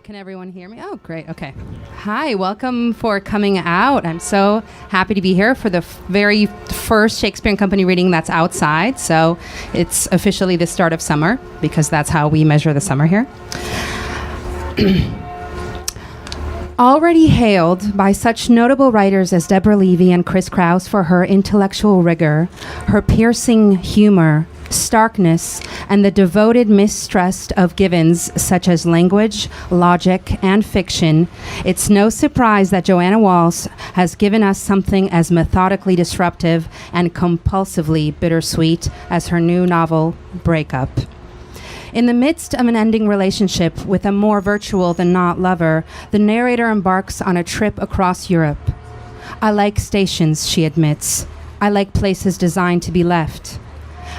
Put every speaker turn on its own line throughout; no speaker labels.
Can everyone hear me? Oh, great. Okay. Hi, welcome for coming out. I'm so happy to be here for the very first Shakespeare and Company reading that's outside. So it's officially the start of summer because that's how we measure the summer here. Already hailed by such notable writers as Deborah Levy and Chris Kraus for her intellectual rigor, her piercing humor, starkness, and the devoted mistrust of givens such as language, logic, and fiction, it's no surprise that Joanna Walsh has given us something as methodically disruptive and compulsively bittersweet as her new novel, Breakup. In the midst of an ending relationship with a more virtual than not lover, the narrator embarks on a trip across Europe. I like stations, she admits. I like places designed to be left.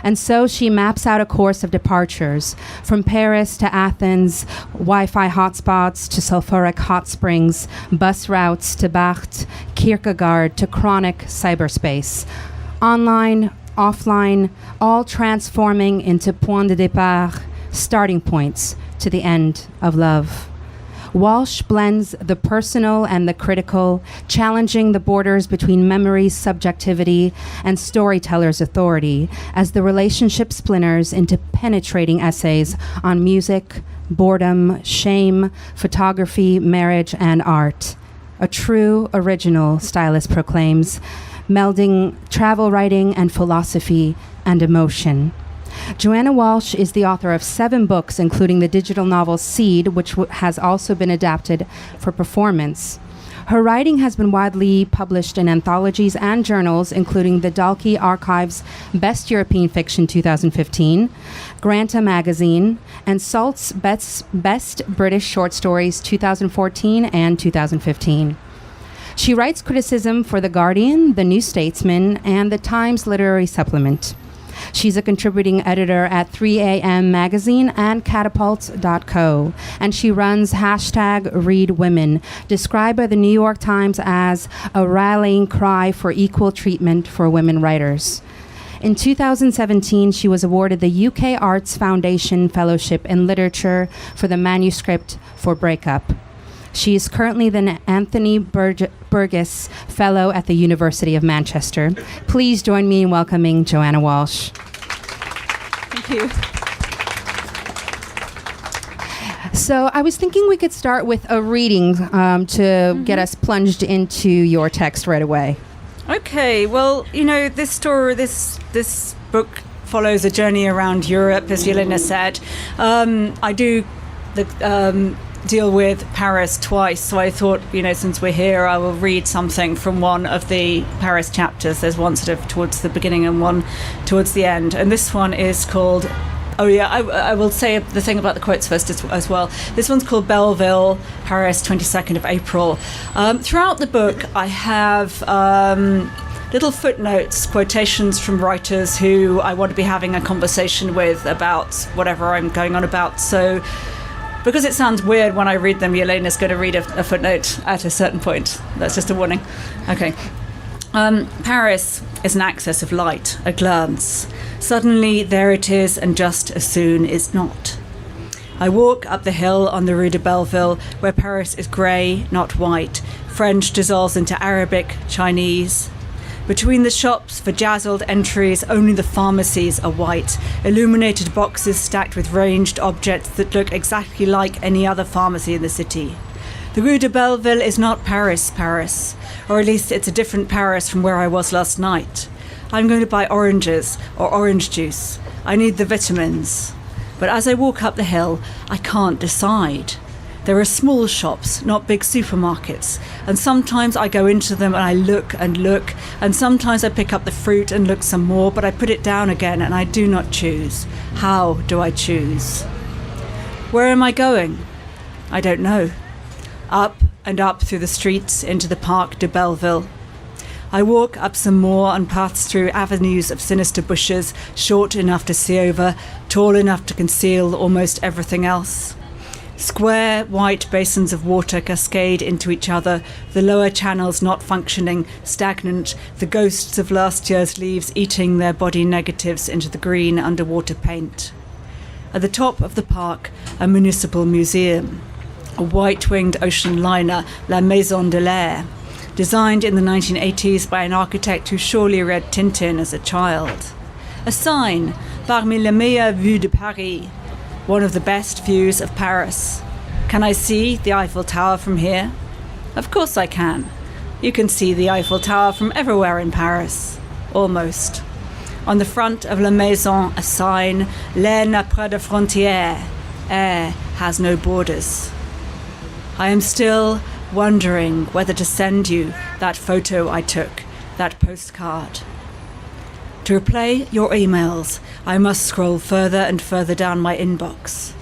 And so she maps out a course of departures, from Paris to Athens, Wi-Fi hotspots to sulfuric hot springs, bus routes to Barthes, Kierkegaard to chronic cyberspace. Online, offline, all transforming into point de départ, starting points to the end of love. Walsh blends the personal and the critical, challenging the borders between memory's subjectivity and storyteller's authority as the relationship splinters into penetrating essays on music, boredom, shame, photography, marriage, and art. A true original, stylist proclaims, melding travel writing and philosophy and emotion. Joanna Walsh is the author of 7 books, including the digital novel Seed, which has also been adapted for performance. Her writing has been widely published in anthologies and journals, including the Dalkey Archives Best European Fiction 2015, Granta Magazine, and Salt's Best British Short Stories 2014 and 2015. She writes criticism for The Guardian, The New Statesman, and the Times Literary Supplement. She's a contributing editor at 3AM Magazine and Catapult.co, and she runs #ReadWomen, described by the New York Times as a rallying cry for equal treatment for women writers. In 2017, she was awarded the UK Arts Foundation Fellowship in Literature for the manuscript for Breakup. She is currently the Anthony Burgess Fellow at the University of Manchester. Please join me in welcoming Joanna Walsh.
Thank you.
So I was thinking we could start with a reading to get us plunged into your text right away.
Okay, well, you know, this book follows a journey around Europe, as Yelena said. I do deal with Paris twice, so I thought, you know, since we're here, I will read something from one of the Paris chapters. There's one sort of towards the beginning and one towards the end, and this one is called, I will say the thing about the quotes first as well. This one's called Belleville, Paris, 22nd of April. Throughout the book, I have little footnotes, quotations from writers who I want to be having a conversation with about whatever I'm going on about. So because it sounds weird when I read them, Yelena's going to read a footnote at a certain point. That's just a warning. Okay. Paris is an access of light, a glance. Suddenly there it is, and just as soon is not. I walk up the hill on the Rue de Belleville, where Paris is grey, not white. French dissolves into Arabic, Chinese. Between the shops, for dazzled entries, only the pharmacies are white. Illuminated boxes stacked with ranged objects that look exactly like any other pharmacy in the city. The Rue de Belleville is not Paris, or at least it's a different Paris from where I was last night. I'm going to buy oranges or orange juice. I need the vitamins. But as I walk up the hill, I can't decide. There are small shops, not big supermarkets, and sometimes I go into them and I look, and sometimes I pick up the fruit and look some more, but I put it down again and I do not choose. How do I choose? Where am I going? I don't know. Up and up through the streets into the Parc de Belleville. I walk up some more and pass through avenues of sinister bushes, short enough to see over, tall enough to conceal almost everything else. Square, white basins of water cascade into each other, the lower channels not functioning, stagnant, the ghosts of last year's leaves eating their body negatives into the green underwater paint. At the top of the park, a municipal museum. a white-winged ocean liner, La Maison de l'Air, designed in the 1980s by an architect who surely read Tintin as a child. A sign, parmi les meilleures vues de Paris, one of the best views of Paris. Can I see the Eiffel Tower from here? Of course I can. You can see the Eiffel Tower from everywhere in Paris. Almost. On the front of La Maison, a sign, L'air n'a pas de frontières. Air has no borders. I am still wondering whether to send you that photo I took, that postcard. To replay your emails, I must scroll further and further down my inbox.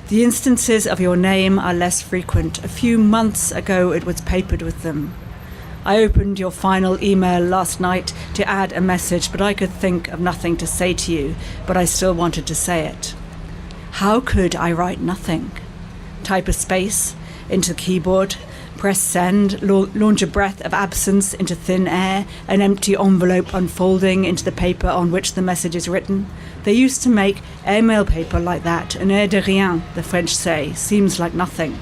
The instances of your name are less frequent. A few months ago it was papered with them. I opened your final email last night to add a message, but I could think of nothing to say to you, but I still wanted to say it. How could I write nothing? Type a space into the keyboard, press send, launch a breath of absence into thin air, an empty envelope unfolding into the paper on which the message is written. They used to make airmail paper like that, un air de rien, the French say, seems like nothing.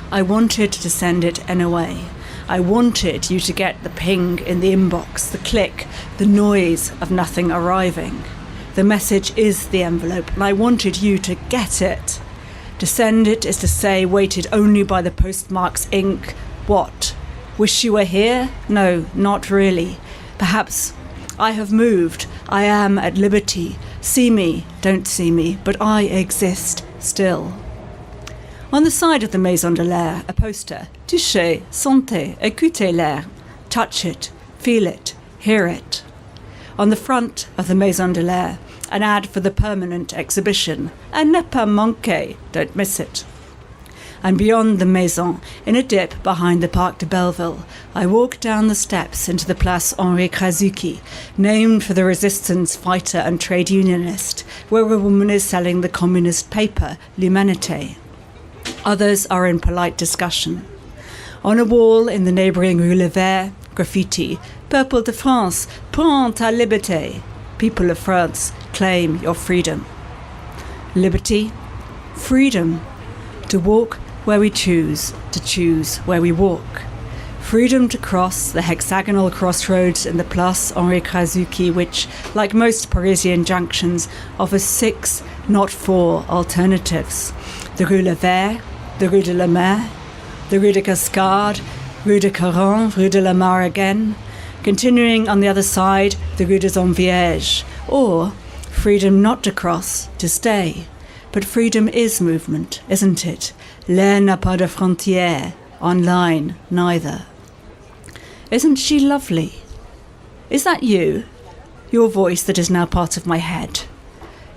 I wanted to send it anyway. I wanted you to get the ping in the inbox, the click, the noise of nothing arriving. The message is the envelope, and I wanted you to get it. To send it is to say, weighted only by the postmark's ink, what? Wish you were here? No, not really. Perhaps I have moved. I am at liberty. See me, don't see me, but I exist still. On the side of the Maison de l'Air, a poster, touchez, sentez, écoutez l'air. Touch it, feel it, hear it. On the front of the Maison de l'Air, an ad for the permanent exhibition, à ne pas manquer, don't miss it. And beyond the Maison, in a dip behind the Parc de Belleville, I walk down the steps into the Place Henri Krasuki, named for the resistance fighter and trade unionist, where a woman is selling the communist paper, L'Humanité. Others are in polite discussion. On a wall in the neighbouring Rue Levert, graffiti, Peuple de France, prends ta liberté. People of France, claim your freedom. Liberty, freedom, to walk where we choose, to choose where we walk. Freedom to cross the hexagonal crossroads in the Place Henri Krasuki, which, like most Parisian junctions, offers 6, not 4 alternatives. The Rue Levert, the Rue de la Mer, the Rue de Cascade, Rue de Caron, Rue de la Mare again, continuing on the other side, the Rue des Envièges, or freedom not to cross, to stay. But freedom is movement, isn't it? L'air n'a pas de frontières, online, neither. Isn't she lovely? Is that you? Your voice that is now part of my head.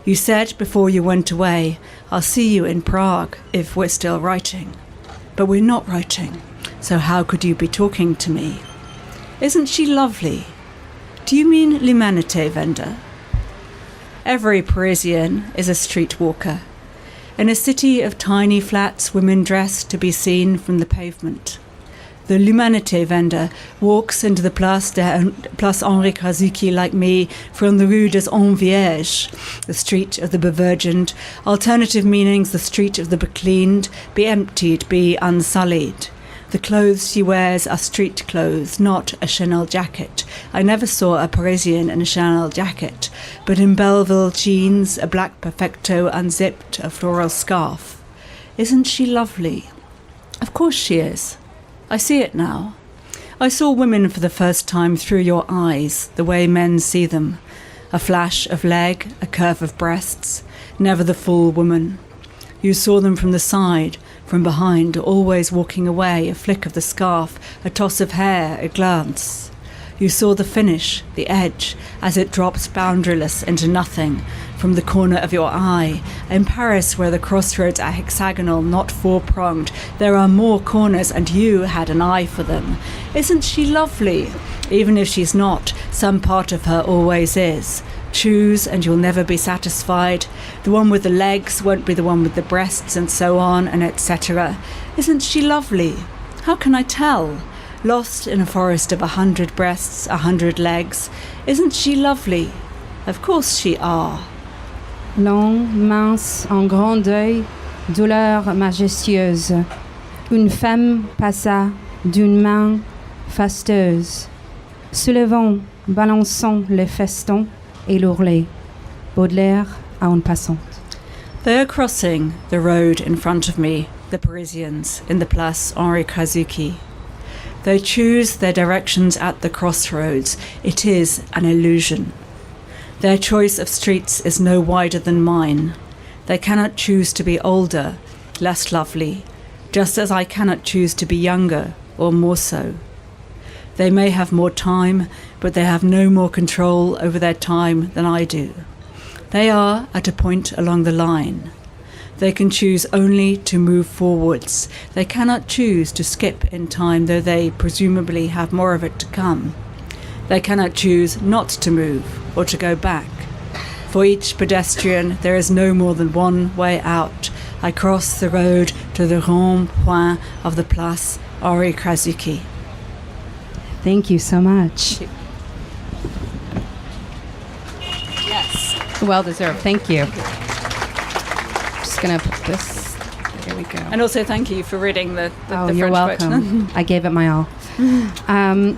You said before you went away, I'll see you in Prague if we're still writing. But we're not writing, so how could you be talking to me? Isn't she lovely? Do you mean L'Humanité vendor? Every Parisian is a street walker. In a city of tiny flats, women dress to be seen from the pavement. The L'Humanité vendor walks into the Place Henri Krasuki like me from the Rue des Envièges, the street of the bevirgined, alternative meanings the street of the becleaned, be emptied, be unsullied. The clothes she wears are street clothes, not a Chanel jacket. I never saw a Parisian in a Chanel jacket, but in Belleville jeans, a black perfecto unzipped, a floral scarf. Isn't she lovely? Of course she is. I see it now. I saw women for the first time through your eyes, the way men see them. A flash of leg, a curve of breasts, never the full woman. You saw them from the side, from behind, always walking away, a flick of the scarf, a toss of hair, a glance. You saw the finish, the edge, as it drops boundaryless into nothing, from the corner of your eye. In Paris, where the crossroads are hexagonal, not four-pronged, there are more corners, and you had an eye for them. Isn't she lovely? Even if she's not, some part of her always is. Choose and you'll never be satisfied. The one with the legs won't be the one with the breasts, and so on, and etc. Isn't she lovely? How can I tell? Lost in a forest of 100 breasts, 100 legs. Isn't she lovely? Of course she are.
Longue, mince, en grand deuil, douleur majestueuse. Une femme passa d'une main fasteuse, soulevant, balançant les festons et l'ourlet. Baudelaire à une passante.
They are crossing the road in front of me, the Parisians, in the Place Henri Kazuki. They choose their directions at the crossroads. It is an illusion. Their choice of streets is no wider than mine. They cannot choose to be older, less lovely, just as I cannot choose to be younger or more so. They may have more time, but they have no more control over their time than I do. They are at a point along the line. They can choose only to move forwards. They cannot choose to skip in time, though they presumably have more of it to come. They cannot choose not to move or to go back. For each pedestrian, there is no more than one way out. I cross the road to the rond-point of the Place Henri Kazuki.
Thank you so much.
Yes.
Well deserved. Thank you. Just gonna put this. Here we go.
And also thank you for reading the
Oh, you're
French
welcome. I gave it my all.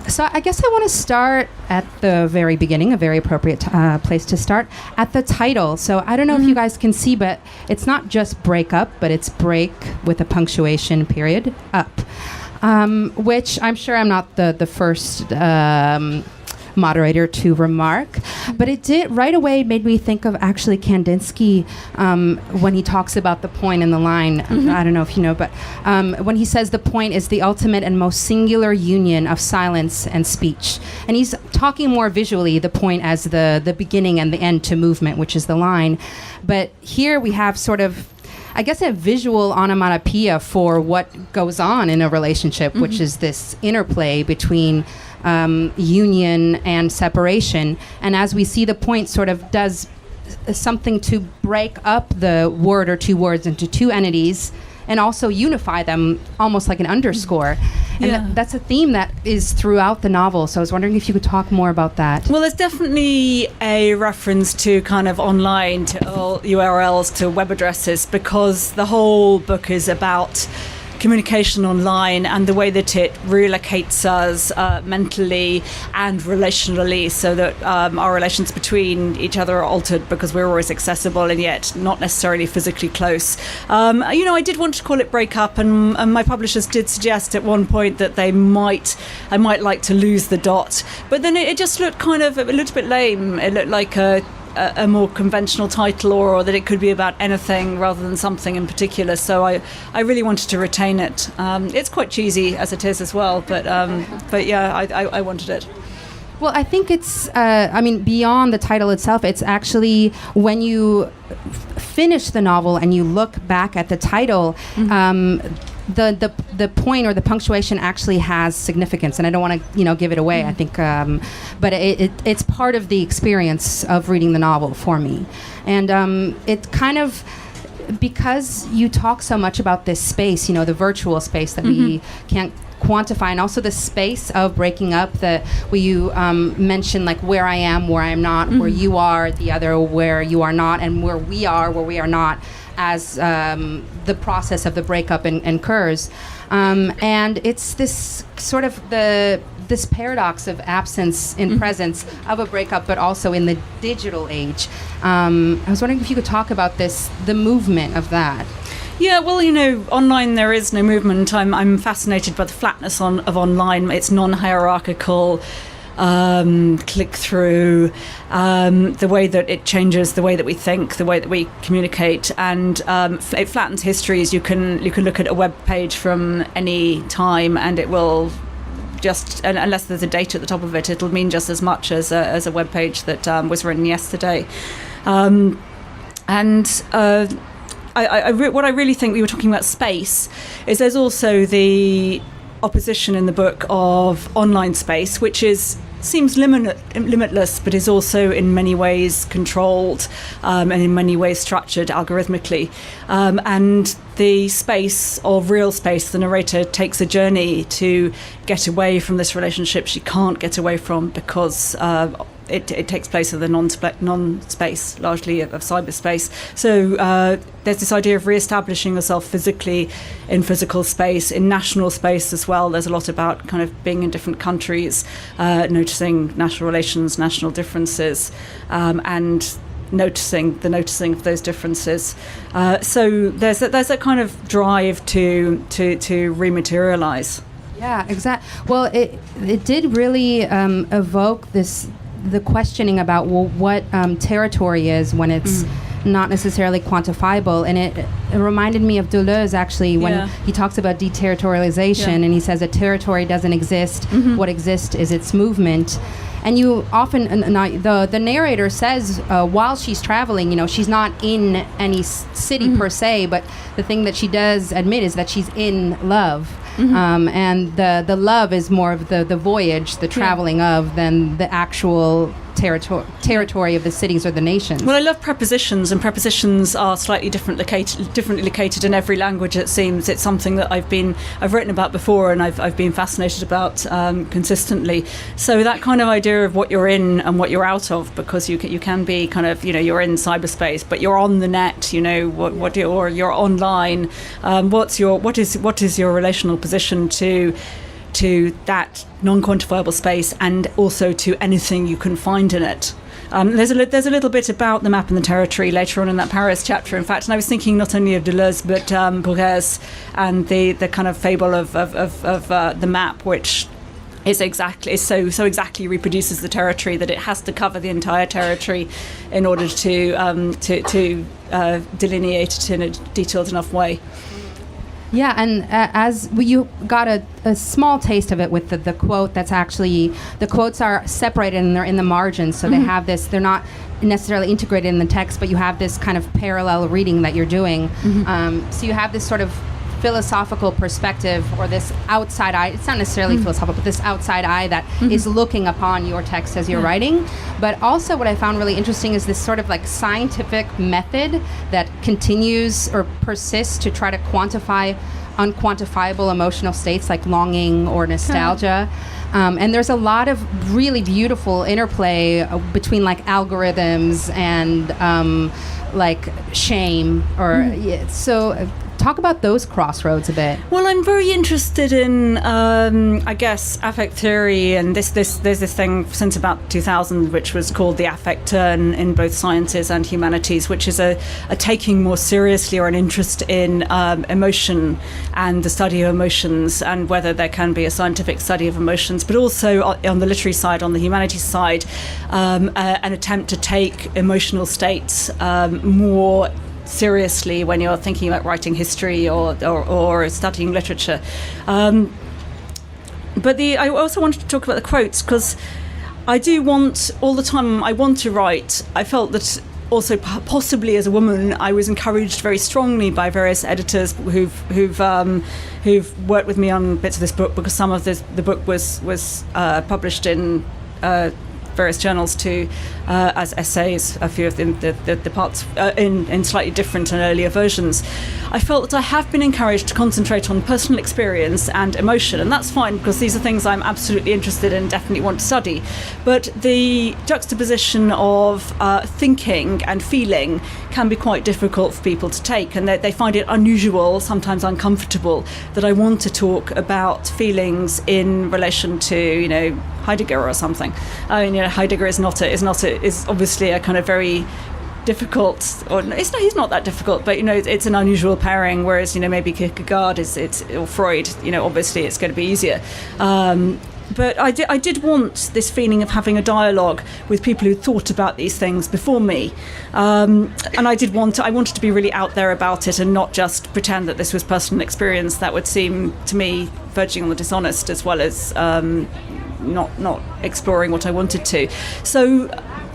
So I guess I want to start at the very beginning, a very appropriate place to start, at the title. So I don't know if you guys can see, but it's not just Breakup, but it's break with a punctuation period, up. Which I'm sure I'm not the first moderator to remark, but it did right away made me think of actually Kandinsky when he talks about the point in the line. I don't know if you know, but when he says the point is the ultimate and most singular union of silence and speech, and he's talking more visually the point as the beginning and the end to movement, which is the line. But here we have sort of, I guess, a visual onomatopoeia for what goes on in a relationship, which is this interplay between union and separation. And as we see, the point sort of does something to break up the word or two words into two entities and also unify them almost like an underscore. And that's a theme that is throughout the novel. So I was wondering if you could talk more about that.
Well, there's definitely a reference to kind of online, to URLs, to web addresses, because the whole book is about communication online and the way that it relocates us mentally and relationally, so that our relations between each other are altered because we're always accessible and yet not necessarily physically close. I did want to call it Breakup, and my publishers did suggest at one point that I might like to lose the dot, but then it just looked kind of a little bit lame. It looked like a more conventional title, or that it could be about anything rather than something in particular. So I really wanted to retain it. It's quite cheesy as it is as well, but yeah, I wanted it.
Well, I think it's, beyond the title itself, it's actually when you finish the novel and you look back at the title, the point or the punctuation actually has significance, and I don't want to give it away. I think, but it's part of the experience of reading the novel for me, and it kind of, because you talk so much about this space, the virtual space that we can't quantify, and also the space of breaking up, where you mention like where I am, where I'm not, where you are, the other where you are not, and where we are not, as the process of the breakup occurs. And it's this sort of this paradox of absence in presence of a breakup, but also in the digital age. I was wondering if you could talk about the movement of that.
Yeah, well, online there is no movement. I'm fascinated by the flatness of online. It's non-hierarchical. Click through, the way that it changes the way that we think, the way that we communicate, and it flattens histories. You can look at a web page from any time, and it will just, unless there's a date at the top of it, it'll mean just as much as a web page that was written yesterday. What I really think, we were talking about space, is there's also the opposition in the book of online space, which seems limitless, but is also in many ways controlled and in many ways structured algorithmically. And the space of real space, the narrator takes a journey to get away from this relationship she can't get away from because it takes place in the non-space, largely of cyberspace. So there's this idea of re-establishing yourself physically in physical space, in national space as well. There's a lot about kind of being in different countries, noticing national relations, national differences, and noticing of those differences. So there's a kind of drive to rematerialize.
Yeah, exactly. Well, it did really evoke the questioning about, well, what territory is when it's not necessarily quantifiable. And it reminded me of Deleuze, actually, when he talks about deterritorialization, and he says a territory doesn't exist. What exists is its movement. And you often, the narrator says, while she's traveling, she's not in any city per se, but the thing that she does admit is that she's in love. And the love is more of the voyage, the traveling of, than the actual territory of the cities or the nations.
Well, I love prepositions, and prepositions are slightly differently located in every language, it seems. It's something that I've written about before, and I've been fascinated about consistently. So that kind of idea of what you're in and what you're out of, because you can be kind of, you're in cyberspace, but you're on the net, or you're online. What is your relational position to that non-quantifiable space, and also to anything you can find in it. There's a little bit about the map and the territory later on in that Paris chapter, in fact, and I was thinking not only of Deleuze but Bourges and the kind of fable of the map, which is so exactly reproduces the territory that it has to cover the entire territory in order to delineate it in a detailed enough way.
Yeah, and you got a small taste of it with the quote. That's actually, the quotes are separated and they're in the margins, so they have this, they're not necessarily integrated in the text, but you have this kind of parallel reading that you're doing. So you have this sort of philosophical perspective, or this outside eye. It's not necessarily philosophical, but this outside eye that is looking upon your text as you're writing. But also what I found really interesting is this sort of like scientific method that continues or persists to try to quantify unquantifiable emotional states like longing or nostalgia. And there's a lot of really beautiful interplay between like algorithms and like shame, or so talk about those crossroads a bit.
Well, I'm very interested in, I guess, affect theory, and there's this thing since about 2000 which was called the affect turn in both sciences and humanities, which is a taking more seriously or an interest in emotion and the study of emotions, and whether there can be a scientific study of emotions, but also on the literary side, on the humanities side, an attempt to take emotional states more seriously when you're thinking about writing history or studying literature. But I also wanted to talk about the quotes, because I do want, all the time I want to write, I felt that also possibly as a woman I was encouraged very strongly by various editors who've worked with me on bits of this book, because some of the book was published in various journals too, as essays, a few of them, the parts in slightly different and earlier versions. I felt that I have been encouraged to concentrate on personal experience and emotion, and that's fine, because these are things I'm absolutely interested in, definitely want to study. But the juxtaposition of thinking and feeling can be quite difficult for people to take, and they find it unusual, sometimes uncomfortable, that I want to talk about feelings in relation to, Heidegger or something. I mean, Heidegger is obviously a kind of very difficult, or he's not that difficult, but it's an unusual pairing. Whereas maybe Kierkegaard or Freud, obviously it's going to be easier. But I did want this feeling of having a dialogue with people who thought about these things before me, and I wanted to be really out there about it and not just pretend that this was personal experience. That would seem to me verging on the dishonest, as well as not exploring what I wanted to. So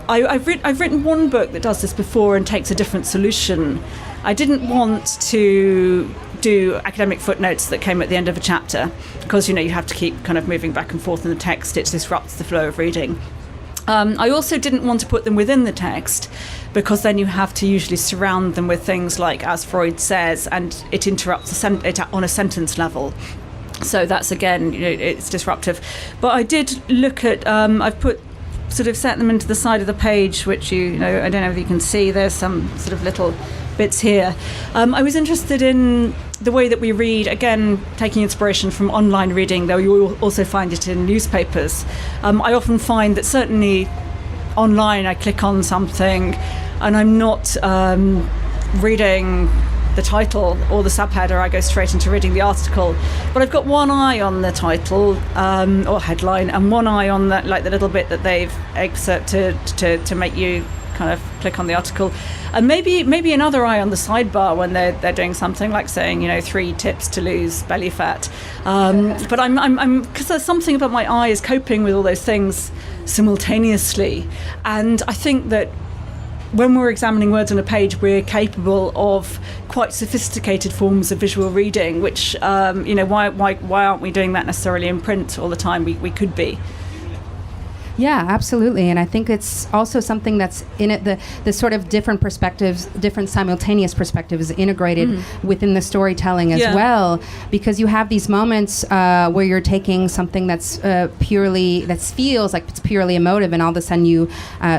I've written one book that does this before and takes a different solution. I didn't want to do academic footnotes that came at the end of a chapter, because you have to keep kind of moving back and forth in the text. It disrupts the flow of reading. I also didn't want to put them within the text, because then you have to usually surround them with things like, as Freud says, and it interrupts it on a sentence level. So that's, again, it's disruptive. But I did look at, I've put sort of set them into the side of the page, which I don't know if you can see. There's some sort of little bits here. I was interested in the way that we read, again, taking inspiration from online reading, though you also find it in newspapers. I often find that certainly online I click on something and I'm not reading the title or the subheader. I go straight into reading the article, but I've got one eye on the title or headline and one eye on that, like the little bit that they've excerpted to make you kind of click on the article, and maybe another eye on the sidebar when they're doing something like saying 3 tips to lose belly fat. But I'm because there's something about my eye is coping with all those things simultaneously, and I think that when we're examining words on a page, we're capable of quite sophisticated forms of visual reading, which, why aren't we doing that necessarily in print all the time? We could be.
Yeah, absolutely. And I think it's also something that's in it, the sort of different perspectives, different simultaneous perspectives integrated within the storytelling as well, because you have these moments where you're taking something that's that feels like it's purely emotive, and all of a sudden you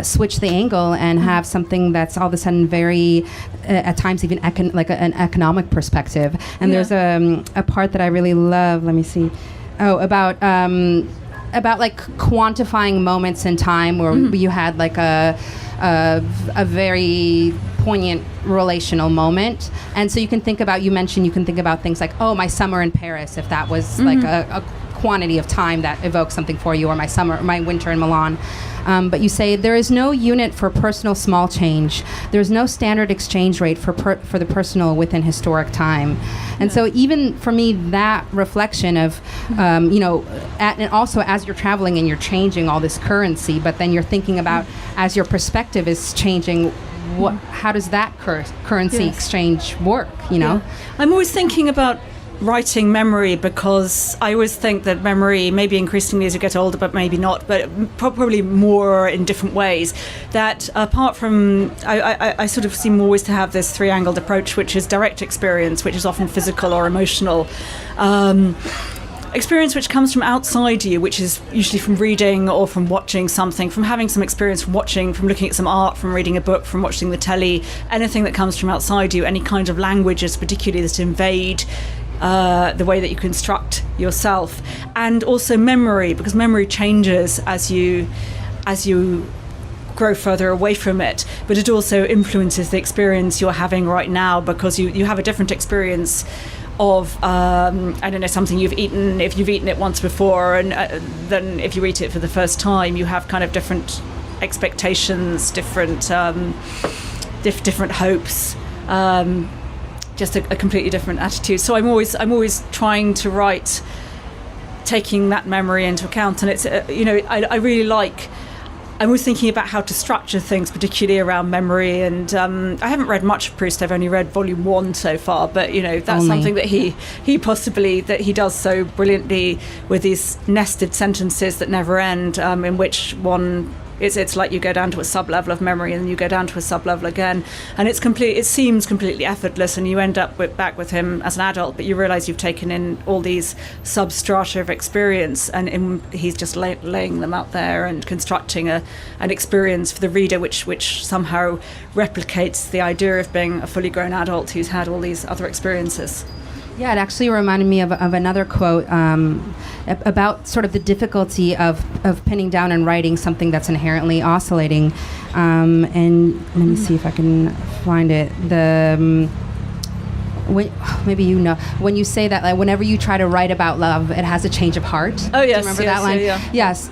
switch the angle and have something that's all of a sudden very, at times even an economic perspective. And there's a part that I really love. Let me see. About like quantifying moments in time where you had like a very poignant relational moment, and so you can think about things like, oh, my summer in Paris, if that was like a quantity of time that evokes something for you, or my winter in Milan. But you say there is no unit for personal small change. There's no standard exchange rate for the personal within historic time. And so even for me, that reflection of, and also as you're traveling and you're changing all this currency, but then you're thinking about as your perspective is changing, how does that currency exchange work, Yeah.
I'm always thinking about writing memory, because I always think that memory, maybe increasingly as you get older, but maybe not, but probably more in different ways, that apart from, I sort of seem always to have this three-angled approach, which is direct experience, which is often physical or emotional, experience which comes from outside you, which is usually from reading or from watching something, from having some experience from watching, from looking at some art, from reading a book, from watching the telly, anything that comes from outside you, any kind of languages particularly that invade the way that you construct yourself. And also memory, because memory changes as you grow further away from it, but it also influences the experience you're having right now, because you have a different experience of something you've eaten, if you've eaten it once before, and then if you eat it for the first time, you have kind of different expectations, different hopes, just a completely different attitude. So I'm always trying to write, taking that memory into account, and it's I really like. I'm always thinking about how to structure things, particularly around memory. And I haven't read much of Proust. I've only read volume 1 so far. But that's something that he does so brilliantly, with these nested sentences that never end, in which one. It's like you go down to a sub-level of memory and then you go down to a sub-level again. And it seems completely effortless, and you end up back with him as an adult, but you realise you've taken in all these substrata of experience, and he's just laying them out there and constructing an experience for the reader which somehow replicates the idea of being a fully grown adult who's had all these other experiences.
Yeah, it actually reminded me of another quote about sort of the difficulty of pinning down and writing something that's inherently oscillating. And let me see if I can find it. Maybe when you say that, like, whenever you try to write about love, it has a change of heart.
Oh, yes.
Do you remember that line?
Yeah.
Yes.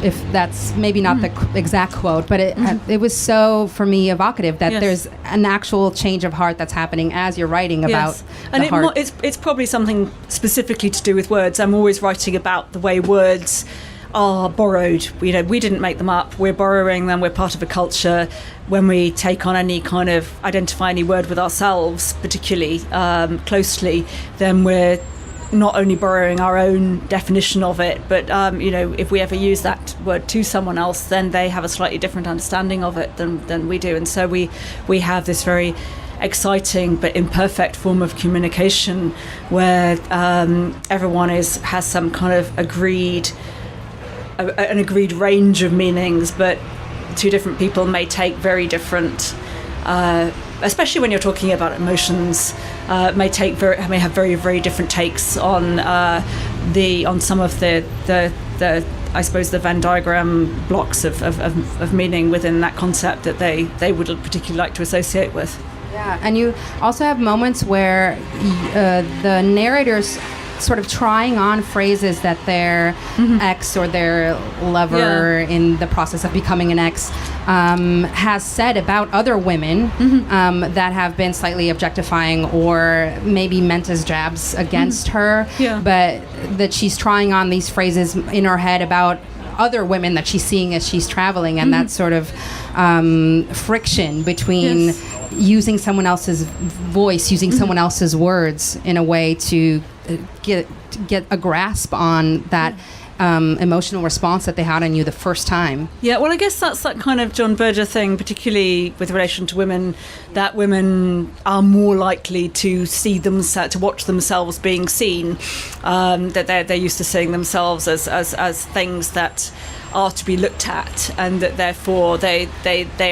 If that's maybe not the exact quote, but it was so, for me, evocative that there's an actual change of heart that's happening as you're writing about
and
the heart.
It's probably something specifically to do with words. I'm always writing about the way words are borrowed. We didn't make them up. We're borrowing them. We're part of a culture. When we take on identify any word with ourselves, particularly closely, then we're not only borrowing our own definition of it, but if we ever use that word to someone else, then they have a slightly different understanding of it than we do. And so we have this very exciting but imperfect form of communication where everyone has some kind of agreed an agreed range of meanings, but two different people may take very different, especially when you're talking about emotions, may have very, very different takes on some of the I suppose the Venn diagram blocks of meaning within that concept that they would particularly like to associate with.
Yeah, and you also have moments where the narrator's sort of trying on phrases that their ex or their lover in the process of becoming an ex has said about other women that have been slightly objectifying or maybe meant as jabs against her, but that she's trying on these phrases in her head about other women that she's seeing as she's traveling, and that sort of friction between using someone else's voice, using someone else's words in a way to get a grasp on that emotional response that they had on you the first time.
Yeah, well, I guess that's that kind of John Berger thing, particularly with relation to women, that women are more likely to see to watch themselves being seen, that they're used to seeing themselves as things that are to be looked at, and that therefore they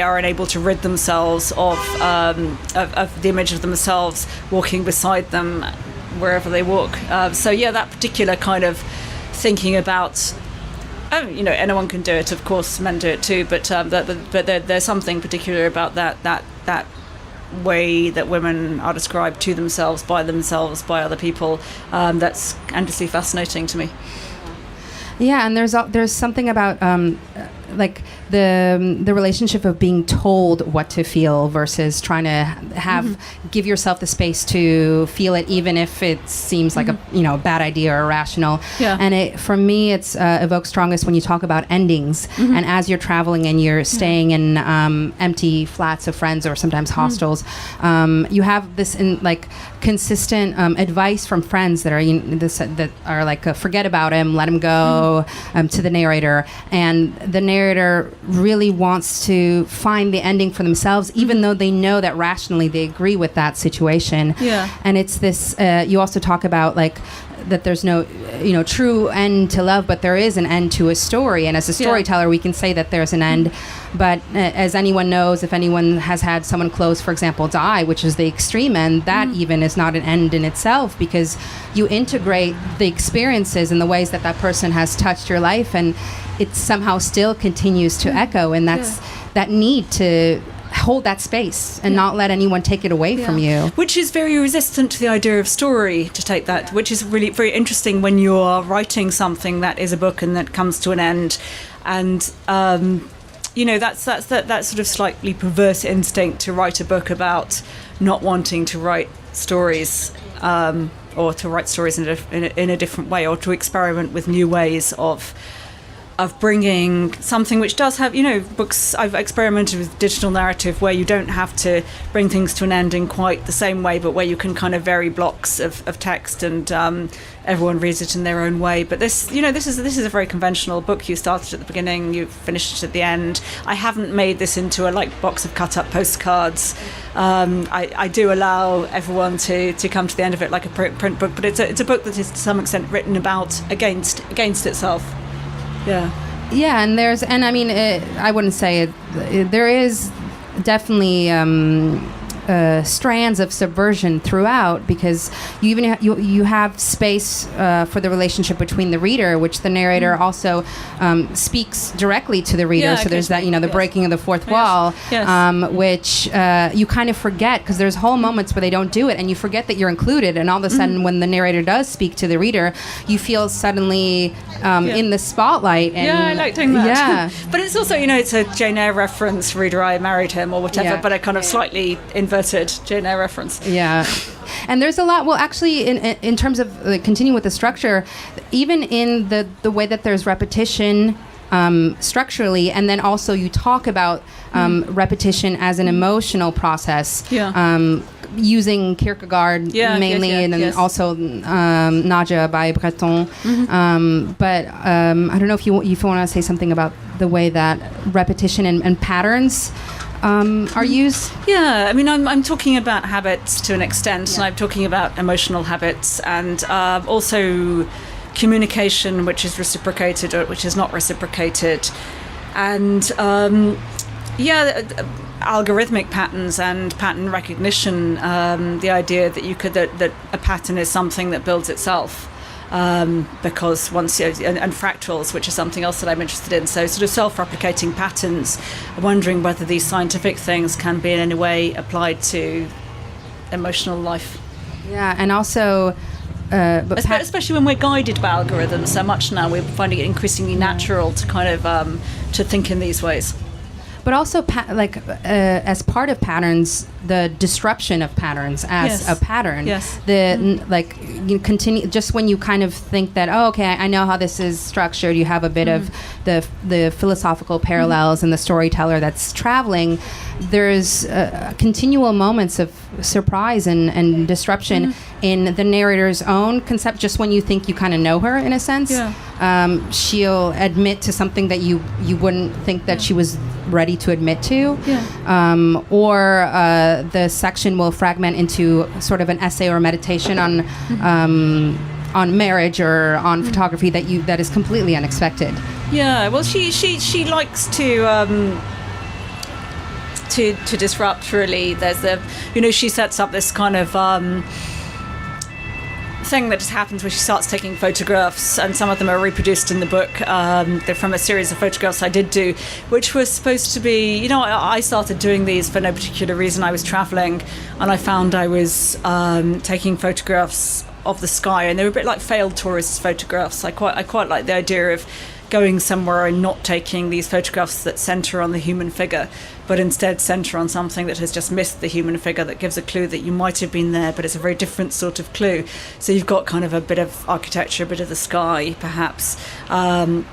are unable to rid themselves of the image of themselves walking beside them wherever they walk. So that particular kind of thinking about, anyone can do it, of course, men do it too, but there's something particular about that way that women are described to themselves, by other people, that's endlessly fascinating to me.
Yeah, and there's something about like the relationship of being told what to feel versus trying to give yourself the space to feel it, even if it seems like a bad idea or irrational. Yeah. And for me, it's evoked strongest when you talk about endings, and as you're traveling and you're staying in empty flats of friends or sometimes hostels, you have this consistent advice from friends that are like forget about him, let him go, to the narrator, and the narrator really wants to find the ending for themselves, even though they know that rationally they agree with that situation. Yeah. And it's this, you also talk about that there's no true end to love, but there is an end to a story, and as a storyteller we can say that there's an end, but as anyone knows, if anyone has had someone close, for example, die, which is the extreme end, that even is not an end in itself, because you integrate the experiences and the ways that person has touched your life, and it somehow still continues to echo, and that's that need to hold that space and not let anyone take it away from you.
Which is very resistant to the idea of story, to take that, which is really very interesting when you're writing something that is a book and that comes to an end. And, that's that sort of slightly perverse instinct to write a book about not wanting to write stories, or to write stories in a different way, or to experiment with new ways of bringing something which does have, books. I've experimented with digital narrative where you don't have to bring things to an end in quite the same way, but where you can kind of vary blocks of text, and everyone reads it in their own way. But this is a very conventional book. You started at the beginning, you finished at the end. I haven't made this into a box of cut up postcards. I do allow everyone to come to the end of it like a print book, but it's a book that is to some extent written about against itself. Yeah, and I mean, I wouldn't say it. There is definitely strands of subversion throughout, because you even you have space for the relationship between the reader, which the narrator also speaks directly to the reader. So there's that, the breaking of the fourth wall, which you kind of forget, because there's whole moments where they don't do it, and you forget that you're included, and all of a sudden when the narrator does speak to the reader, you feel suddenly in the spotlight. And I like doing that. Yeah, but it's also, it's a Jane Eyre reference, Reader, I Married Him, or whatever, but a kind of slightly inverted Jane Eyre reference.
Yeah. And there's a lot, well, actually, in terms of continuing with the structure, even in the way that there's repetition structurally, and then also you talk about repetition as an emotional process, using Kierkegaard mainly, and then also Nadia by Breton. But I don't know if you want to say something about the way that repetition and patterns are used.
Yeah, I mean, I'm talking about habits to an extent, and I'm talking about emotional habits, and also communication which is reciprocated or which is not reciprocated, and algorithmic patterns and pattern recognition. The idea that that a pattern is something that builds itself. Because once and fractals, which is something else that I'm interested in. So sort of self-replicating patterns. I'm wondering whether these scientific things can be in any way applied to emotional life.
Yeah, and also,
especially when we're guided by algorithms so much now, we're finding it increasingly natural to kind of to think in these ways.
But also, as part of patterns, the disruption of patterns as a pattern.
Yes.
You continue just when you kind of think that, oh, okay, I know how this is structured. You have a bit of the philosophical parallels and the storyteller that's traveling. There's continual moments of surprise and disruption in the narrator's own concept. Just when you think you kind of know her, in a sense, she'll admit to something that you wouldn't think that she was ready to admit to, or the section will fragment into sort of an essay or meditation on marriage or on photography that is completely unexpected.
Yeah, well, she likes to disrupt. Really, there's she sets up this kind of thing that just happens when she starts taking photographs, and some of them are reproduced in the book. They're from a series of photographs I did do, which was supposed to be, I started doing these for no particular reason. I was traveling and I found I was taking photographs of the sky, and they were a bit like failed tourist photographs. I quite like the idea of going somewhere and not taking these photographs that center on the human figure, but instead center on something that has just missed the human figure, that gives a clue that you might have been there, but it's a very different sort of clue. So you've got kind of a bit of architecture, a bit of the sky, perhaps, and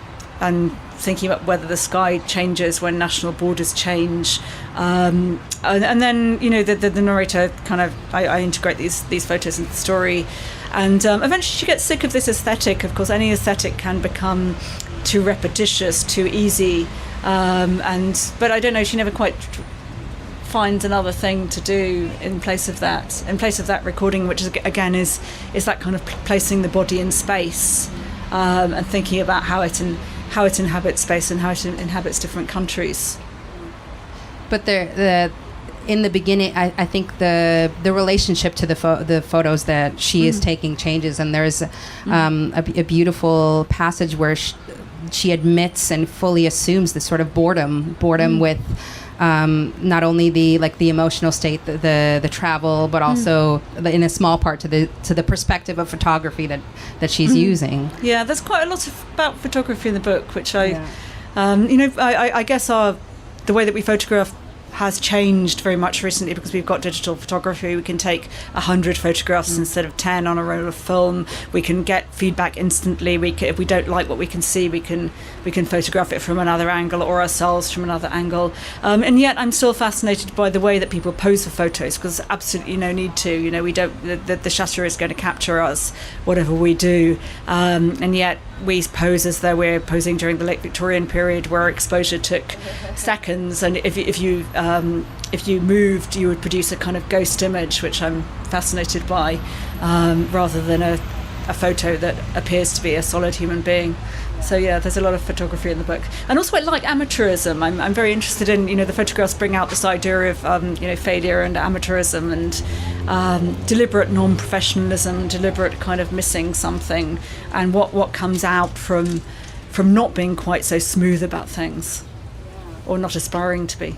thinking about whether the sky changes when national borders change. And then, the narrator kind of, I integrate these photos into the story. And eventually she gets sick of this aesthetic. Of course, any aesthetic can become too repetitious, too easy. But I don't know, she never quite finds another thing to do in place of that recording, which is, again is that kind of placing the body in space, and thinking about how it inhabits space and how it inhabits different countries. But
in the beginning, I think the relationship to the photos that she is taking changes, and there's a beautiful passage where she admits and fully assumes this sort of boredom with not only the emotional state, the travel, but also in a small part to the perspective of photography that she's using.
Yeah, there's quite a lot about photography in the book, which I guess the way that we photograph has changed very much recently because we've got digital photography. We can take 100 photographs instead of 10 on a roll of film. We can get feedback instantly. If we don't like what we can see, we can photograph it from another angle, or ourselves from another angle. And yet I'm still fascinated by the way that people pose for photos, because there's absolutely no need to. We don't. The shutter is going to capture us, whatever we do. And yet we pose as though we're posing during the late Victorian period, where exposure took seconds, and if you moved, you would produce a kind of ghost image, which I'm fascinated by, rather than a photo that appears to be a solid human being. So yeah, there's a lot of photography in the book, and also I like amateurism. I'm very interested in the photographs bring out this idea of failure and amateurism and deliberate non-professionalism, deliberate kind of missing something, and what comes out from not being quite so smooth about things, or not aspiring to be.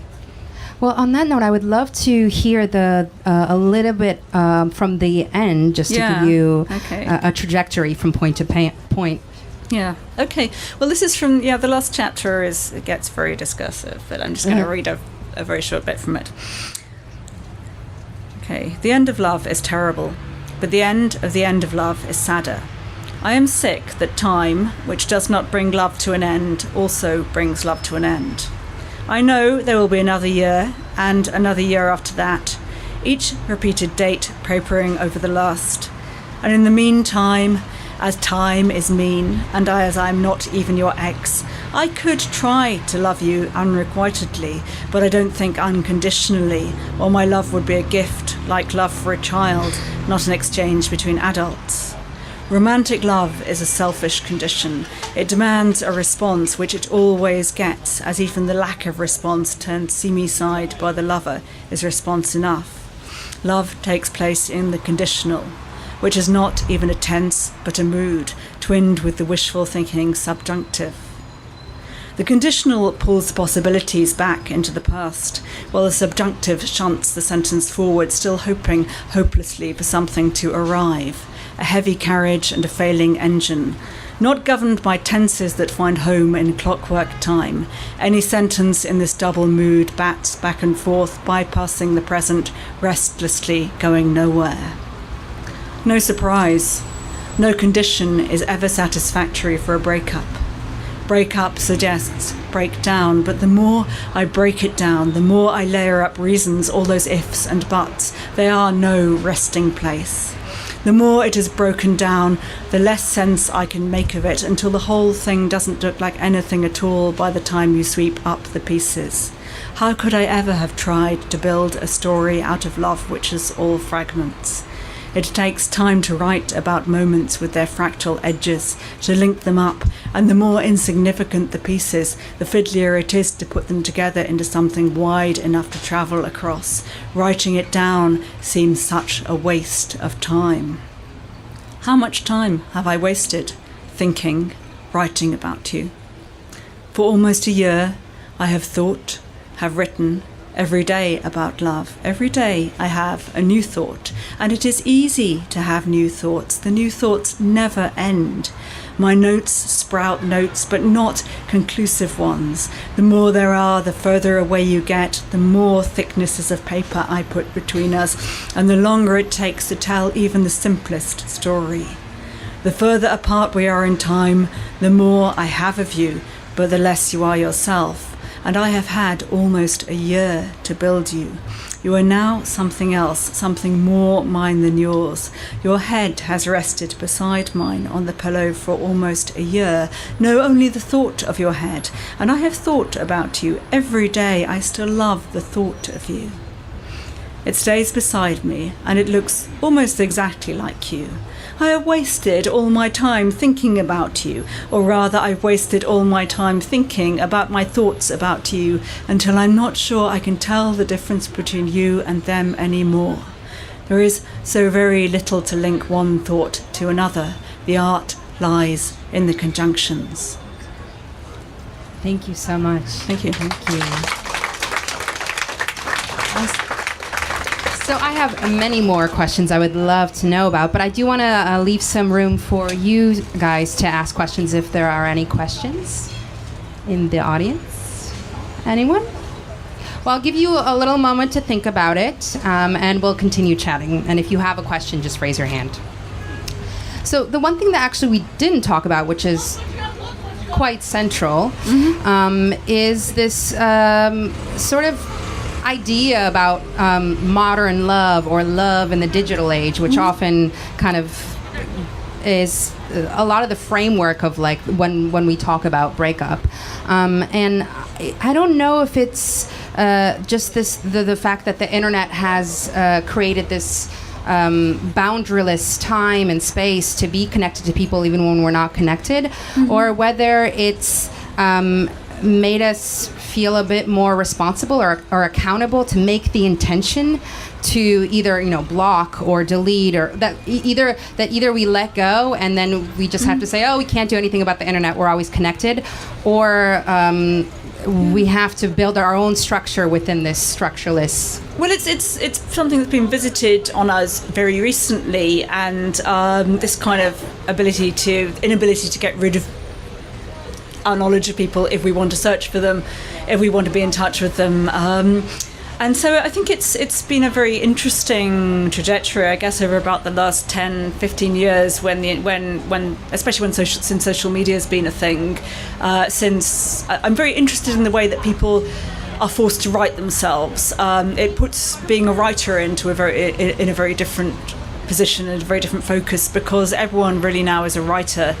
Well, on that note, I would love to hear a little bit from the end, just to give you a trajectory from point to point.
Yeah. Okay. Well, this is from the last chapter. It gets very discursive, but I'm just going to read a very short bit from it. Okay. The end of love is terrible, but the end of love is sadder. I am sick that time, which does not bring love to an end, also brings love to an end. I know there will be another year, and another year after that, each repeated date papering over the last. And in the meantime, as time is mean, and as I'm not even your ex, I could try to love you unrequitedly, but I don't think unconditionally, or my love would be a gift, like love for a child, not an exchange between adults. Romantic love is a selfish condition. It demands a response which it always gets, as even the lack of response turned seamy-side by the lover is response enough. Love takes place in the conditional, which is not even a tense but a mood, twinned with the wishful thinking subjunctive. The conditional pulls the possibilities back into the past, while the subjunctive shunts the sentence forward, still hoping hopelessly for something to arrive, a heavy carriage and a failing engine, not governed by tenses that find home in clockwork time. Any sentence in this double mood bats back and forth, bypassing the present, restlessly going nowhere. No surprise, no condition is ever satisfactory for a breakup. Breakup suggests break down, but the more I break it down, the more I layer up reasons, all those ifs and buts. They are no resting place. The more it is broken down, the less sense I can make of it, until the whole thing doesn't look like anything at all by the time you sweep up the pieces. How could I ever have tried to build a story out of love which is all fragments? It takes time to write about moments with their fractal edges, to link them up, and the more insignificant the pieces, the fiddlier it is to put them together into something wide enough to travel across. Writing it down seems such a waste of time. How much time have I wasted thinking, writing about you? For almost a year, I have thought, have written, every day about love. Every day I have a new thought, and it is easy to have new thoughts. The new thoughts never end. My notes sprout notes, but not conclusive ones. The more there are, the further away you get, the more thicknesses of paper I put between us, and the longer it takes to tell even the simplest story. The further apart we are in time, the more I have of you, but the less you are yourself. And I have had almost a year to build you. You are now something else, something more mine than yours. Your head has rested beside mine on the pillow for almost a year. Know only the thought of your head, and I have thought about you. Every day I still love the thought of you. It stays beside me, and it looks almost exactly like you. I have wasted all my time thinking about you, or rather I've wasted all my time thinking about my thoughts about you, until I'm not sure I can tell the difference between you and them anymore. There is so very little to link one thought to another. The art lies in the conjunctions.
Thank you so much.
Thank you.
Thank you. So I have many more questions I would love to know about, but I do want to leave some room for you guys to ask questions if there are any questions in the audience. Anyone? Well, I'll give you a little moment to think about it, and we'll continue chatting. And if you have a question, just raise your hand. So the one thing that actually we didn't talk about, which is quite central, is this sort of idea about modern love or love in the digital age, which often kind of is a lot of the framework of like when we talk about breakup. And I don't know if it's just the fact that the internet has created this boundaryless time and space to be connected to people even when we're not connected, or whether it's made us feel a bit more responsible or accountable to make the intention to either block or delete, or that either we let go and then we just have to say, oh, we can't do anything about the internet, we're always connected, or we have to build our own structure within this structureless.
Well, it's something that's been visited on us very recently, and this kind of inability to get rid of our knowledge of people if we want to search for them, if we want to be in touch with them. And so I think it's been a very interesting trajectory, I guess, over about the last 10, 15 years when especially since social media has been a thing. Since I'm very interested in the way that people are forced to write themselves. It puts being a writer into a very different position and a very different focus, because everyone really now is a writer.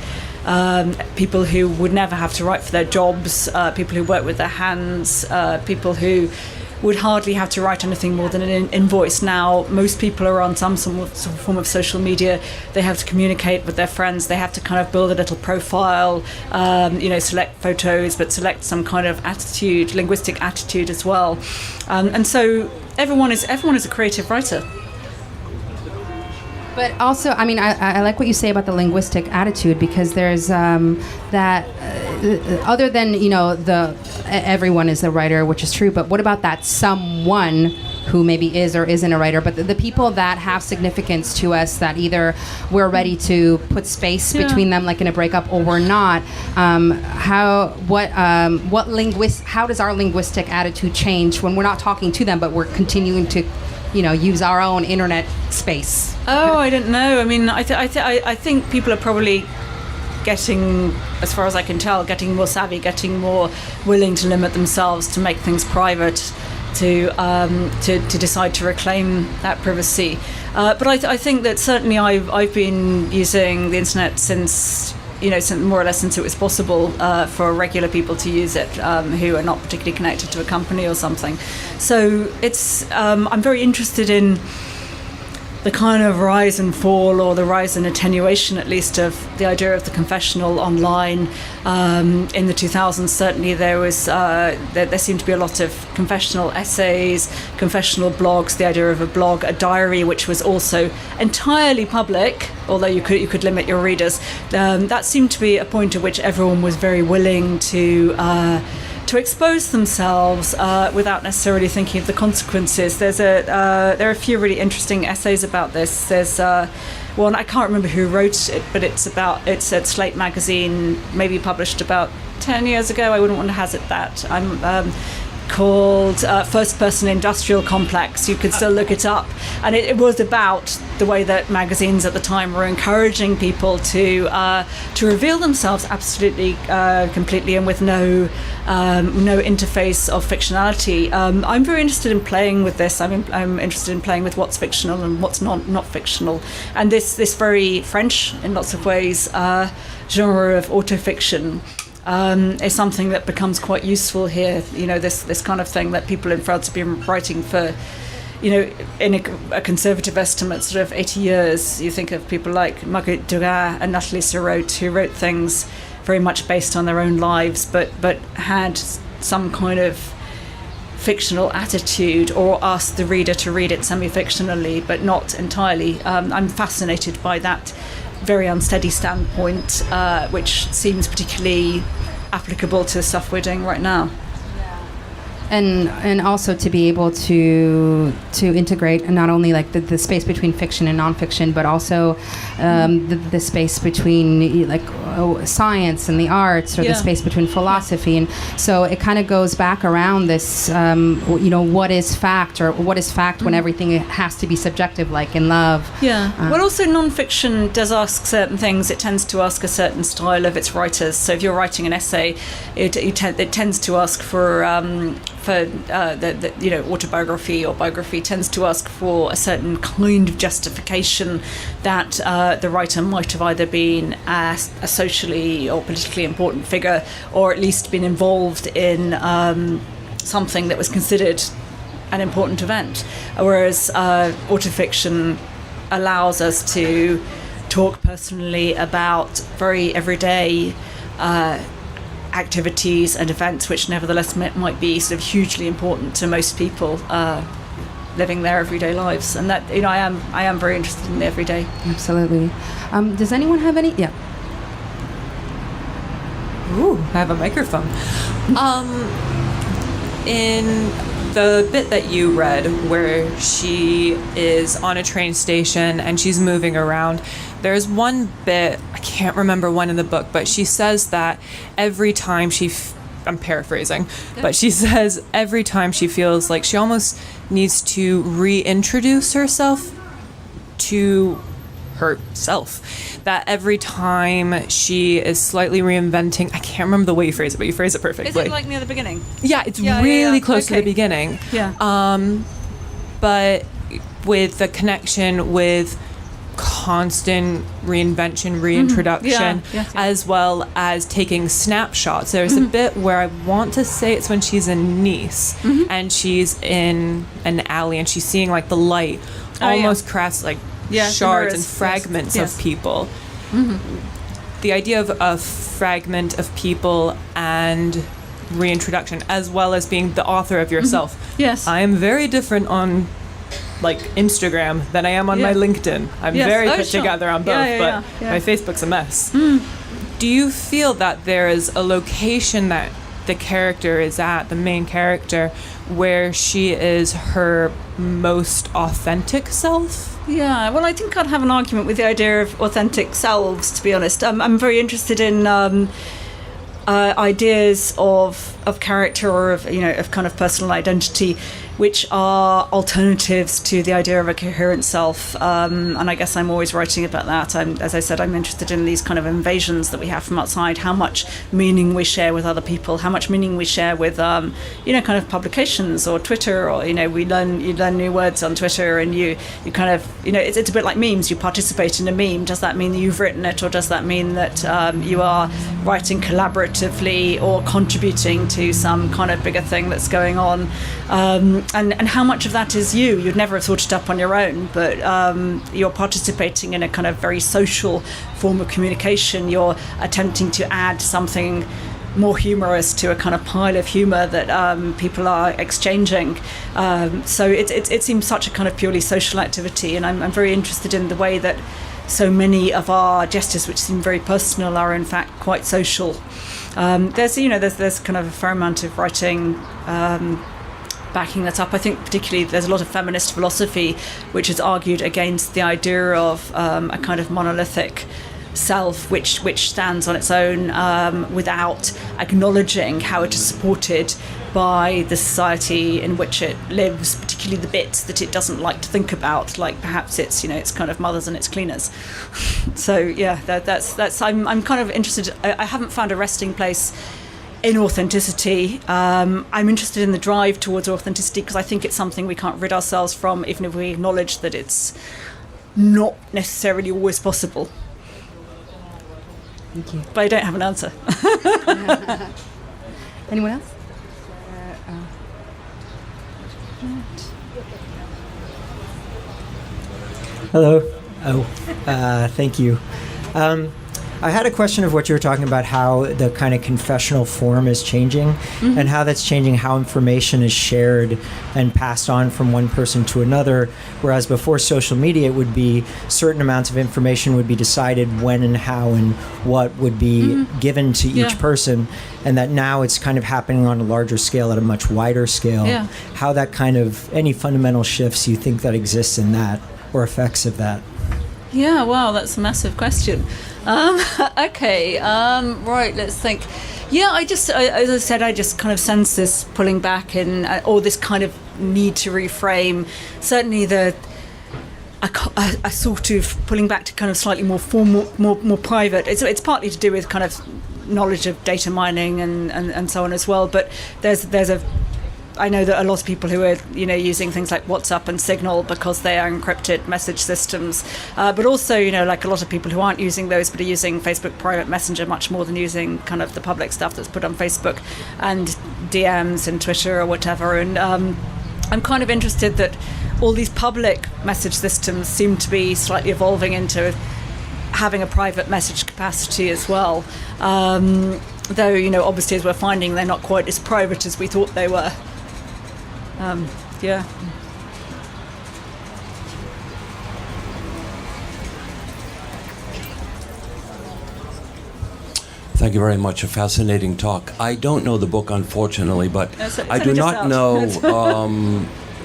People who would never have to write for their jobs, people who work with their hands, people who would hardly have to write anything more than an invoice. Now, most people are on some sort of form of social media. They have to communicate with their friends. They have to kind of build a little profile, select photos, but select some kind of attitude, linguistic attitude as well. And so everyone is a creative writer.
But also, I mean, I like what you say about the linguistic attitude, because there's that, other than, everyone is a writer, which is true, but what about that someone who maybe is or isn't a writer, but the people that have significance to us, that either we're ready to put space between them, like in a breakup, or we're not, how does our linguistic attitude change when we're not talking to them, but we're continuing to use our own internet space?
Oh, I don't know. I mean, I think people are probably getting, as far as I can tell, getting more savvy, getting more willing to limit themselves, to make things private, to decide to reclaim that privacy. But I think that certainly I've been using the internet since more or less since it was possible for regular people to use it, who are not particularly connected to a company or something. So it's I'm very interested in the kind of rise and fall, or the rise and attenuation, at least, of the idea of the confessional online. In the 2000s, certainly there was there seemed to be a lot of confessional essays, confessional blogs, the idea of a blog, a diary, which was also entirely public, although you could limit your readers. That seemed to be a point at which everyone was very willing to expose themselves without necessarily thinking of the consequences. There are a few really interesting essays about this. There's one, I can't remember who wrote it, but it's at Slate magazine, maybe published about 10 years ago. I wouldn't want to hazard that. Called First Person Industrial Complex. You could still look it up, and it was about the way that magazines at the time were encouraging people to reveal themselves absolutely, completely, and with no interface of fictionality. I'm very interested in playing with this. I'm interested in playing with what's fictional and what's not fictional, and this very French in lots of ways genre of autofiction is something that becomes quite useful here. This kind of thing that people in France have been writing for, in a conservative estimate, sort of 80 years. You think of people like Marguerite Duras and Nathalie Sarraute, who wrote things very much based on their own lives, but had some kind of fictional attitude, or asked the reader to read it semi-fictionally, but not entirely. I'm fascinated by that very unsteady standpoint, which seems particularly applicable to the stuff we're doing right now.
And also to be able to integrate not only like the space between fiction and nonfiction, but also the space between science and the arts, or the space between philosophy. And so it kind of goes back around this, what is fact, or what is fact when everything has to be subjective, like in love.
Well, also nonfiction does ask certain things. It tends to ask a certain style of its writers. So if you're writing an essay, it tends to ask for autobiography or biography, tends to ask for a certain kind of justification that the writer might have either been a socially or politically important figure, or at least been involved in something that was considered an important event. Whereas autofiction allows us to talk personally about very everyday activities and events, which nevertheless might be sort of hugely important to most people living their everyday lives. And that, I am very interested in the everyday.
Absolutely. Does anyone have any? Yeah.
Ooh, I have a microphone. In the bit that you read, where she is on a train station and she's moving around, there's one bit, I can't remember when in the book, but she says that every time I'm paraphrasing, but she says every time she feels like she almost needs to reintroduce herself to herself, that every time she is slightly reinventing, I can't remember the way you phrase it, but you phrase it perfectly.
Is it like near the beginning?
Yeah, it's really close to the beginning.
Yeah.
But with the connection with constant reinvention, reintroduction, as well as taking snapshots. There's a bit where I want to say it's when she's in Nice and she's in an alley and she's seeing like the light almost cast like shards and fragments of people. The idea of a fragment of people and reintroduction, as well as being the author of yourself.
Yes.
I am very different on like Instagram than I am on my LinkedIn. I'm very put together on both, but my Facebook's a mess. Do you feel that there is a location that the character is at, the main character, where she is her most authentic self?
Yeah, well, I think I'd have an argument with the idea of authentic selves, to be honest. I'm very interested in ideas of character or of kind of personal identity, which are alternatives to the idea of a coherent self. And I guess I'm always writing about that. As I said, I'm interested in these kind of invasions that we have from outside, how much meaning we share with other people, how much meaning we share with, kind of publications or Twitter, or, you learn new words on Twitter and you kind of, it's a bit like memes. You participate in a meme. Does that mean that you've written it, or does that mean that you are writing collaboratively or contributing to some kind of bigger thing that's going on? And how much of that is you? You'd never have thought it up on your own, but you're participating in a kind of very social form of communication. You're attempting to add something more humorous to a kind of pile of humor that people are exchanging. So it seems such a kind of purely social activity, and I'm very interested in the way that so many of our gestures, which seem very personal, are in fact quite social. There's kind of a fair amount of writing backing that up. I think particularly there's a lot of feminist philosophy which has argued against the idea of a kind of monolithic self which stands on its own without acknowledging how it is supported by the society in which it lives, particularly the bits that it doesn't like to think about, like perhaps it's its kind of mothers and its cleaners. So yeah, that's I'm kind of interested. I haven't found a resting place in authenticity. I'm interested in the drive towards authenticity because I think it's something we can't rid ourselves from, even if we acknowledge that it's not necessarily always possible.
Thank you.
But I don't have an answer.
Anyone else?
Hello. Thank you. I had a question of what you were talking about, how the kind of confessional form is changing and how that's changing how information is shared and passed on from one person to another, whereas before social media, it would be certain amounts of information would be decided when and how and what would be given to each person, and that now it's kind of happening on a larger scale, at a much wider scale. How that kind of, any fundamental shifts you think that exists in that, or effects of that?
Yeah, wow, that's a massive question. Okay, right, let's think. Yeah, as I said, I just kind of sense this pulling back and or this kind of need to reframe. Certainly a sort of pulling back to kind of slightly more formal, more private. It's partly to do with kind of knowledge of data mining and so on as well. But I know that a lot of people who are, using things like WhatsApp and Signal because they are encrypted message systems, but also, like a lot of people who aren't using those but are using Facebook Private Messenger much more than using kind of the public stuff that's put on Facebook and DMs and Twitter or whatever. And I'm kind of interested that all these public message systems seem to be slightly evolving into having a private message capacity as well. Though, obviously, as we're finding, they're not quite as private as we thought they were. Yeah.
Thank you very much. A fascinating talk. I don't know the book, unfortunately, but I do not know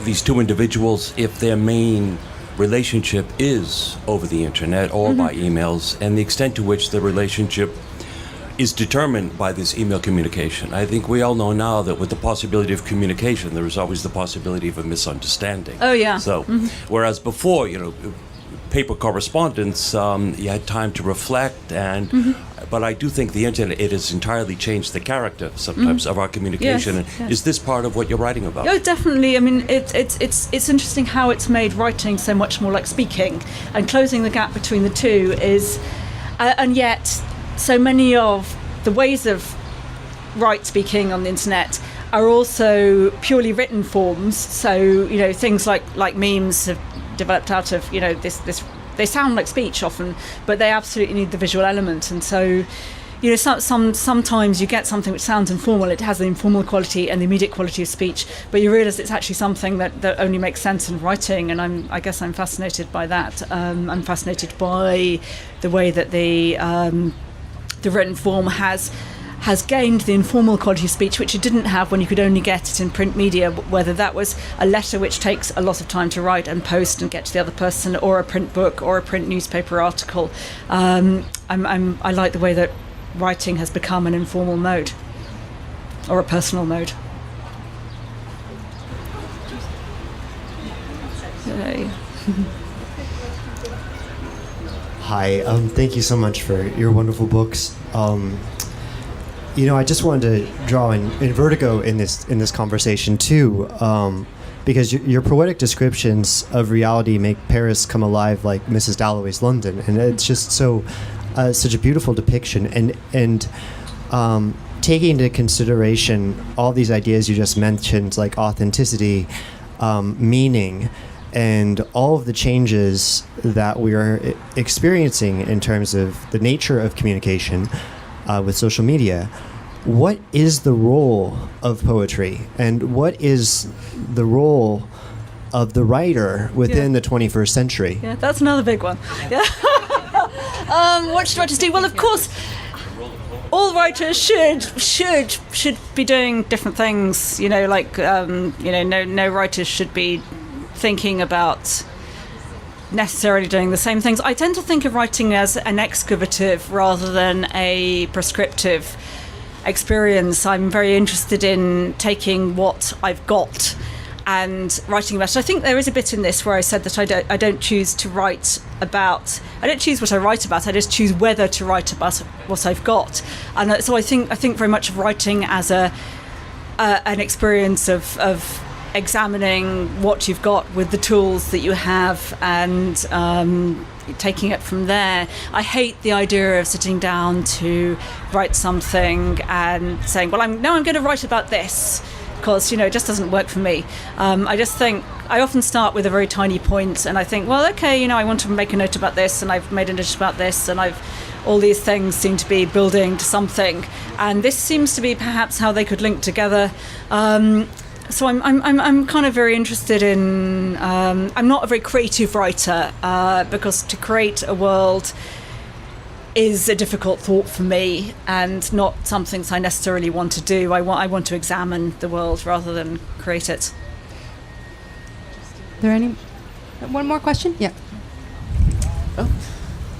these two individuals, if their main relationship is over the internet or by emails, and the extent to which the relationship is determined by this email communication. I think we all know now that with the possibility of communication, there is always the possibility of a misunderstanding.
Oh, yeah.
So, whereas before, paper correspondence, you had time to reflect, and But I do think the internet, it has entirely changed the character sometimes of our communication.
Yes,
And
yes.
is this part of what you're writing about?
Oh, definitely. I mean, it's interesting how it's made writing so much more like speaking, and closing the gap between the two is, and yet so many of the ways of speaking on the internet are also purely written forms. So things like memes have developed out of this. They sound like speech often, but they absolutely need the visual element. And so, sometimes you get something which sounds informal. It has the informal quality and the immediate quality of speech, but you realise it's actually something that only makes sense in writing. And I guess I'm fascinated by that. I'm fascinated by the way that the written form has gained the informal quality of speech, which it didn't have when you could only get it in print media, whether that was a letter which takes a lot of time to write and post and get to the other person, or a print book or a print newspaper article. I like the way that writing has become an informal mode or a personal mode.
Hi, thank you so much for your wonderful books. I just wanted to draw in Vertigo in this conversation too, because your poetic descriptions of reality make Paris come alive like Mrs. Dalloway's London, and it's just such a beautiful depiction. And taking into consideration all these ideas you just mentioned, like authenticity, meaning, and all of the changes that we are experiencing in terms of the nature of communication with social media. What is the role of poetry, and what is the role of the writer within the 21st century?
Yeah, that's another big one. Yeah. What should writers do? Well, of course, all writers should be doing different things. No writers should be thinking about necessarily doing the same things. I tend to think of writing as an excavative rather than a prescriptive experience. I'm very interested in taking what I've got and writing about it. I think there is a bit in this where I said that I don't choose to write about. I don't choose what I write about. I just choose whether to write about what I've got. And so I think very much of writing as an experience of examining what you've got with the tools that you have and taking it from there. I hate the idea of sitting down to write something and saying, well, I'm going to write about this, because it just doesn't work for me. I just think I often start with a very tiny point, and I think, well, okay, I want to make a note about this, and I've made a note about this, and all these things seem to be building to something, and this seems to be perhaps how they could link together. So I'm kind of very interested in. I'm not a very creative writer because to create a world is a difficult thought for me, and not something that I necessarily want to do. I want to examine the world rather than create it.
There any? One more question? Yeah.
Oh.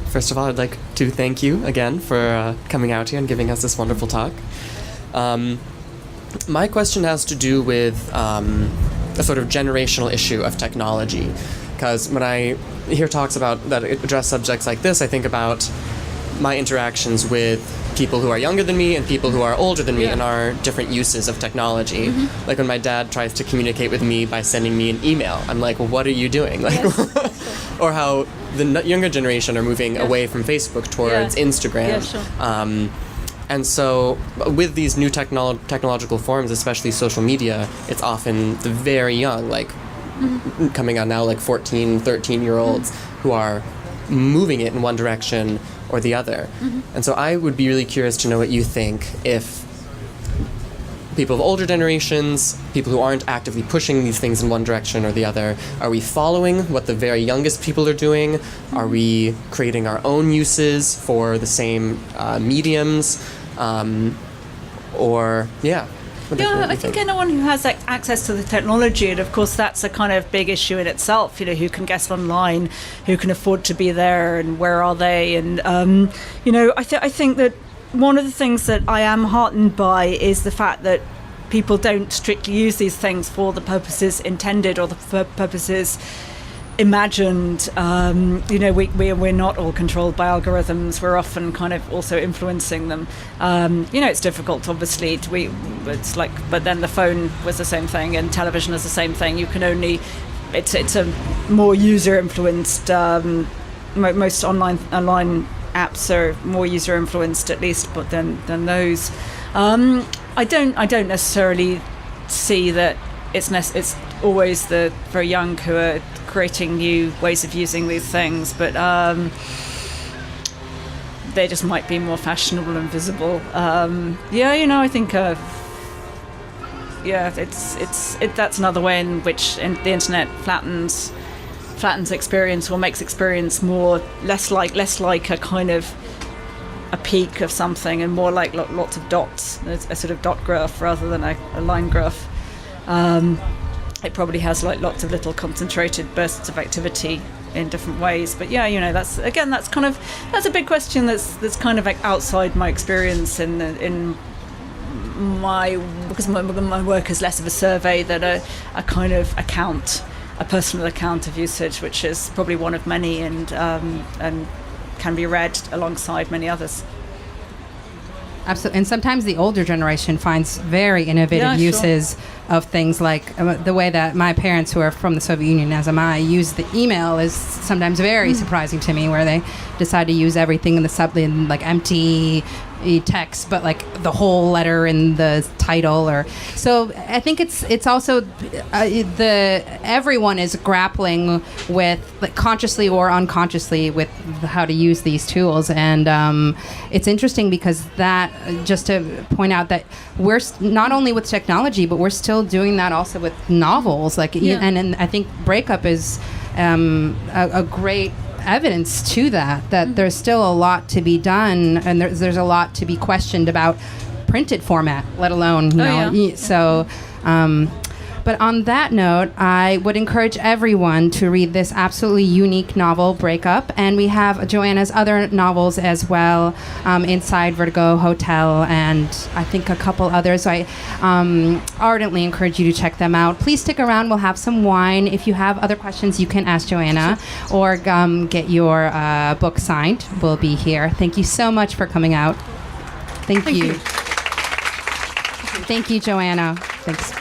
First of all, I'd like to thank you again for coming out here and giving us this wonderful talk. My question has to do with a sort of generational issue of technology, because when I hear talks about that address subjects like this, I think about my interactions with people who are younger than me and people who are older than me and our different uses of technology. Mm-hmm. Like when my dad tries to communicate with me by sending me an email, I'm like, well, what are you doing? Like, or how the younger generation are moving away from Facebook towards Instagram.
Yeah, sure.
And so with these new technological forms, especially social media, it's often the very young, like coming out now, like 14, 13-year-olds who are moving it in one direction or the other. And so I would be really curious to know what you think, if people of older generations, people who aren't actively pushing these things in one direction or the other, are we following what the very youngest people are doing? Are we creating our own uses for the same mediums?
I think anyone who has access to the technology, and of course that's a kind of big issue in itself, who can get online, who can afford to be there, and where are they? And I think that one of the things that I am heartened by is the fact that people don't strictly use these things for the purposes intended or the purposes imagined. We're not all controlled by algorithms. We're often kind of also influencing them. It's difficult, obviously. But then the phone was the same thing, and television is the same thing. You can only, it's a more user influenced. Most online apps are more user influenced, at least, but than those. I don't necessarily see that it's always the very young who are creating new ways of using these things, but they just might be more fashionable and visible. I think that's another way in which the internet flattens experience, or makes experience less like a kind of a peak of something, and more like lots of dots, a sort of dot graph rather than a line graph. It probably has like lots of little concentrated bursts of activity in different ways. But that's a big question that's kind of like outside my experience because my work is less of a survey than a kind of account, a personal account of usage, which is probably one of many, and can be read alongside many others.
Absolutely. And sometimes the older generation finds very innovative uses of things, like the way that my parents, who are from the Soviet Union, as am I, use the email is sometimes very surprising to me, where they decide to use everything in the like empty text, but like the whole letter in the title. Or so I think it's also everyone is grappling with, like, consciously or unconsciously, with how to use these tools. And it's interesting because that, just to point out that we're not only with technology, but we're still doing that also with novels, and I think Breakup is a great evidence to that there's still a lot to be done, and there's a lot to be questioned about printed format, let alone so. But on that note, I would encourage everyone to read this absolutely unique novel, Breakup. And we have Joanna's other novels as well, Inside Vertigo Hotel, and I think a couple others. So I ardently encourage you to check them out. Please stick around. We'll have some wine. If you have other questions, you can ask Joanna, or get your book signed. We'll be here. Thank you so much for coming out. Thank you. Thank you, Joanna. Thanks.